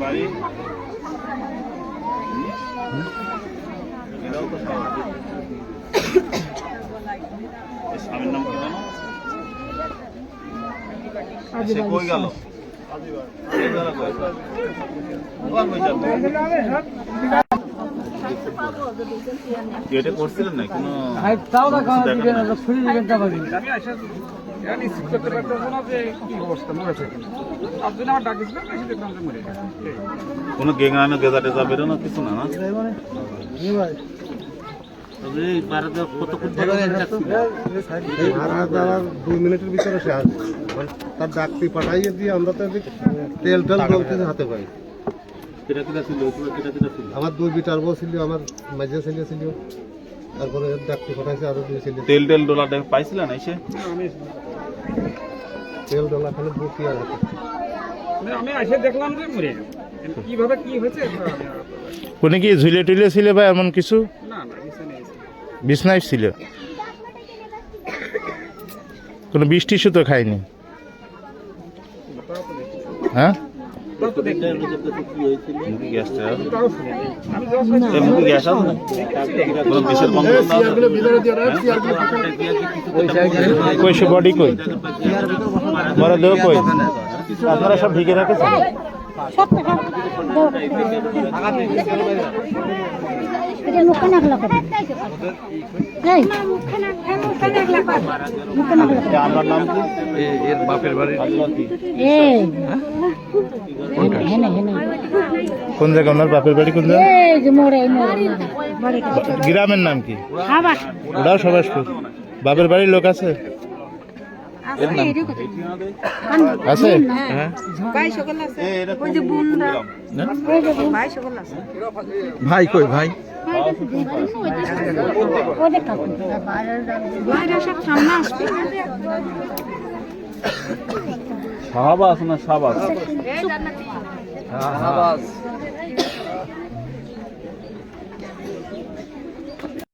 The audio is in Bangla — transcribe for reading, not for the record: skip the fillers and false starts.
বাড়ি স্বামীর নাম কি জানো? সে কই গেল? এটা করছিলেন না কোনো কোনো গেঙ্গানো গেজা টেজা বেরোনো কিছু না? কতক্ষণ 2 মিনিটের ভিতরে সে আসবে। তার ডাকতি পাঠাইয়ে দিয়ে আমরা তো তেল বলতে হাতে পাই। আমার 2 বিটার বউ ছিল, আমার মাঝে ছেলে ছিল, তারপরে ডাকতি পাঠাইছে আরো 2 ছেলে। তেল ডোলা পাইছিলেন এসে? তেল ডোলা খালি বুকি আর হাতে। আমি এসে দেখলাম যে মরে গেছে। কিভাবে কি হয়েছে কোনে কি ঝুলে টুলে ছিল বা এমন কিছু? না না বিছনায় ছিল। কোনো বৃষ্টি সুতো খায়নি? হ্যাঁ কই সে বডি কই মরদেহ কই? আপনারা সব ঢেকে রাখেছেন? আমার নাম কি? এর বাপের বাড়ি কোন জায়গা? ওনার বাপের বাড়ি কোন জায়গা? গ্রামের নাম কি? ওটাও সবাসপুর। বাপের বাড়ির লোক আছে? আছে ভাই কই? ভাই শাহবাজ না শাহবাজ?